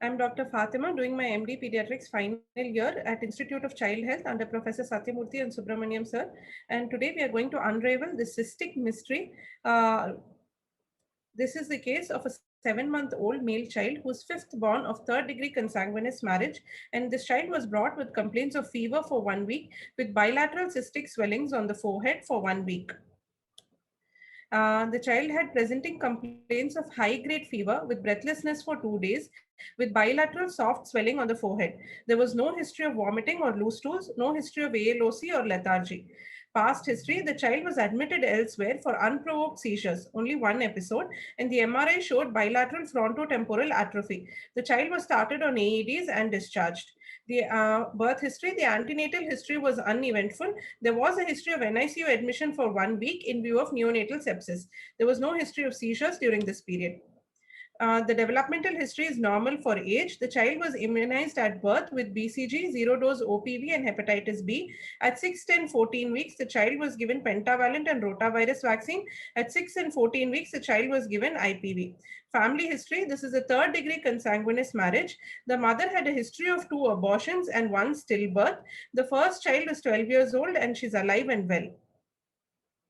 I'm Dr. Fatima doing my MD Pediatrics final year at Institute of Child Health under Professor Satyamurthy and Subramaniam sir. And today we are going to unravel the cystic mystery. This is the case of a 7-month-old male child who is fifth born of third-degree consanguineous marriage. And this child was brought with complaints of fever for 1 week with bilateral cystic swellings on the forehead for 1 week. The child had presenting complaints of high-grade fever with breathlessness for 2 days with bilateral soft swelling on the forehead. There was no history of vomiting or loose stools, no history of ALOC or lethargy. Past history, the child was admitted elsewhere for unprovoked seizures, only one episode, and the MRI showed bilateral frontotemporal atrophy. The child was started on AEDs and discharged. The birth history, the antenatal history was uneventful. There was a history of NICU admission for 1 week in view of neonatal sepsis. There was no history of seizures during this period. The developmental history is normal for age. The child was immunized at birth with BCG, zero dose OPV, and hepatitis B. At 6, 10, 14 weeks, the child was given pentavalent and rotavirus vaccine. At 6 and 14 weeks, the child was given IPV. Family history, this is a third-degree consanguineous marriage. The mother had a history of 2 abortions and 1 stillbirth. The first child is 12 years old and she's alive and well.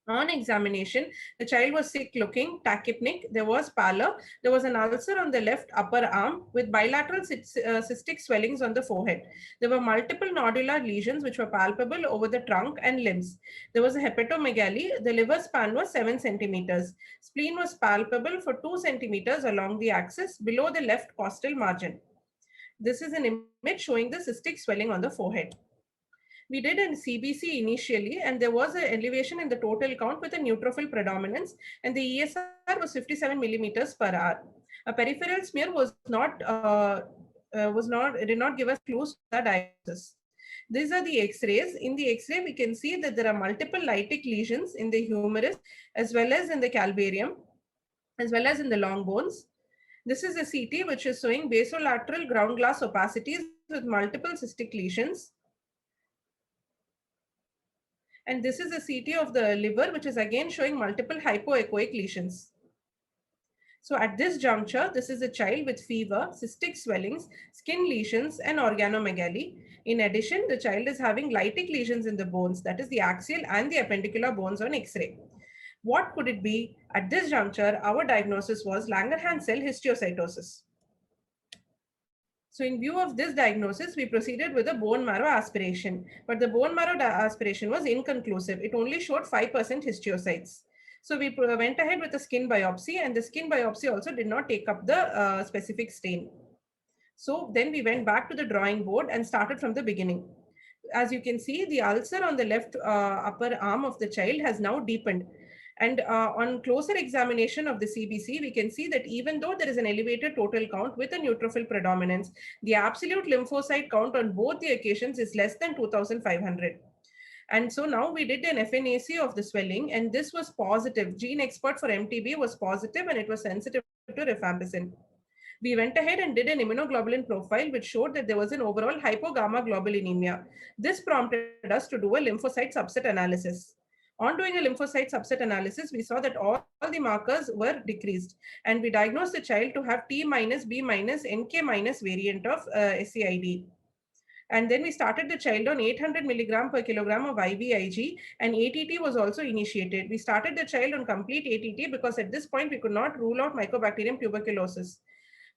On examination, the child was sick looking, tachypnic, there was pallor, there was an ulcer on the left upper arm with bilateral cystic swellings on the forehead. There were multiple nodular lesions which were palpable over the trunk and limbs. There was a hepatomegaly, the liver span was 7 centimeters. Spleen was palpable for 2 centimeters along the axis below the left costal margin. This is an image showing the cystic swelling on the forehead. We did an CBC initially, and there was an elevation in the total count with a neutrophil predominance, and the ESR was 57 millimeters per hour. A peripheral smear did not give us clues to the diagnosis. These are the X-rays. In the X-ray, we can see that there are multiple lytic lesions in the humerus, as well as in the calvarium, as well as in the long bones. This is a CT which is showing basolateral ground glass opacities with multiple cystic lesions. And this is a CT of the liver, which is again showing multiple hypoechoic lesions. So at this juncture, this is a child with fever, cystic swellings, skin lesions, and organomegaly. In addition, the child is having lytic lesions in the bones, that is the axial and the appendicular bones on X-ray. What could it be? At this juncture, our diagnosis was Langerhans cell histiocytosis. So in view of this diagnosis, we proceeded with a bone marrow aspiration, but the bone marrow aspiration was inconclusive. It only showed 5% histiocytes. So we went ahead with a skin biopsy, and the skin biopsy also did not take up the specific stain. So then we went back to the drawing board and started from the beginning. As you can see, the ulcer on the left upper arm of the child has now deepened. And on closer examination of the CBC, we can see that even though there is an elevated total count with a neutrophil predominance, the absolute lymphocyte count on both the occasions is less than 2,500. And so now we did an FNAC of the swelling, and this was positive. Gene expert for MTB was positive, and it was sensitive to rifampicin. We went ahead and did an immunoglobulin profile, which showed that there was an overall hypogammaglobulinemia. This prompted us to do a lymphocyte subset analysis. On doing a lymphocyte subset analysis, we saw that all the markers were decreased, and we diagnosed the child to have T minus, B minus, NK minus variant of SCID. And then we started the child on 800 milligram per kilogram of IVIG, and ATT was also initiated. We started the child on complete ATT because at this point we could not rule out Mycobacterium tuberculosis.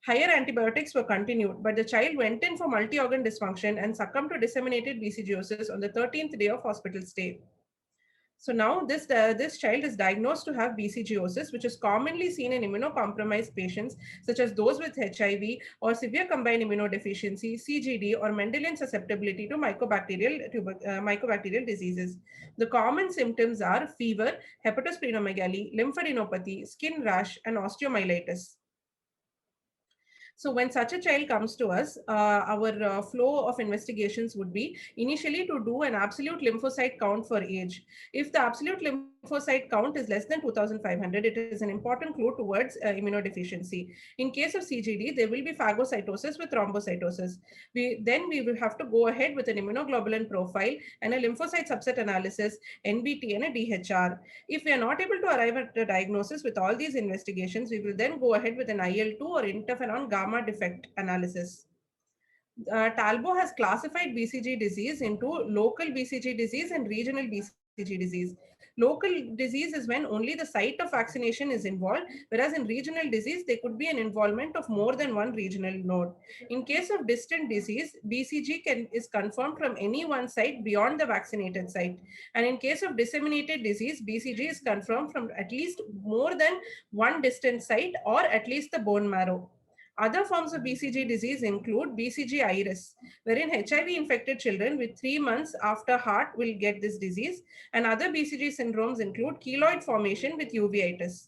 Higher antibiotics were continued, but the child went in for multi-organ dysfunction and succumbed to disseminated BCGiosis on the 13th day of hospital stay. So now this child is diagnosed to have BCGiosis, which is commonly seen in immunocompromised patients, such as those with HIV or severe combined immunodeficiency, CGD, or Mendelian susceptibility to mycobacterial diseases. The common symptoms are fever, hepatosplenomegaly, lymphadenopathy, skin rash, and osteomyelitis. So when such a child comes to us, our flow of investigations would be initially to do an absolute lymphocyte count for age. If the absolute lymphocyte lymphocyte count is less than 2,500, it is an important clue towards immunodeficiency. In case of CGD, there will be phagocytosis with thrombocytosis. We will have to go ahead with an immunoglobulin profile and a lymphocyte subset analysis, NBT and a DHR. If we are not able to arrive at a diagnosis with all these investigations, we will then go ahead with an IL-2 or interferon gamma defect analysis. Talbot has classified BCG disease into local BCG disease and regional BCG disease. Local disease is when only the site of vaccination is involved, whereas in regional disease, there could be an involvement of more than one regional node. In case of distant disease, BCG is confirmed from any one site beyond the vaccinated site. And in case of disseminated disease, BCG is confirmed from at least more than one distant site or at least the bone marrow. Other forms of BCG disease include BCG iris, wherein HIV-infected children with 3 months after heart will get this disease, and other BCG syndromes include keloid formation with uveitis.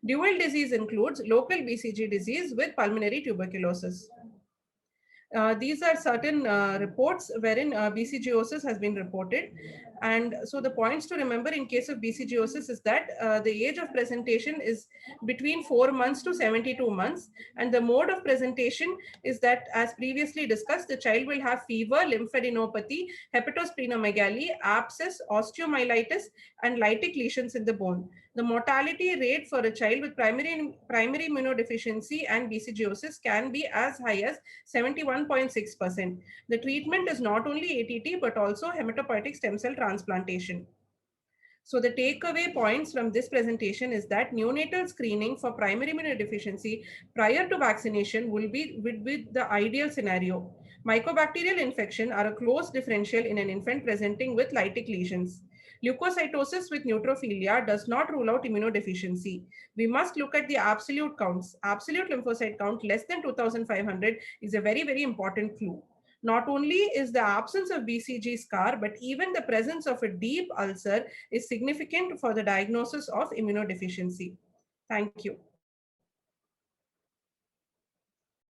Dual disease includes local BCG disease with pulmonary tuberculosis. These are certain reports wherein BCGosis has been reported. And so the points to remember in case of BCGosis is that the age of presentation is between 4 months to 72 months. And the mode of presentation is that, as previously discussed, the child will have fever, lymphadenopathy, hepatosplenomegaly, abscess, osteomyelitis, and lytic lesions in the bone. The mortality rate for a child with primary immunodeficiency and BCGosis can be as high as 71.6%. The treatment is not only ATT, but also hematopoietic stem cell transplantation. So the takeaway points from this presentation is that neonatal screening for primary immunodeficiency prior to vaccination would be the ideal scenario. Mycobacterial infection are a close differential in an infant presenting with lytic lesions. Leukocytosis with neutrophilia does not rule out immunodeficiency. We must look at the absolute counts. Absolute lymphocyte count less than 2,500 is a very, very important clue. Not only is the absence of BCG scar, but even the presence of a deep ulcer is significant for the diagnosis of immunodeficiency. Thank you.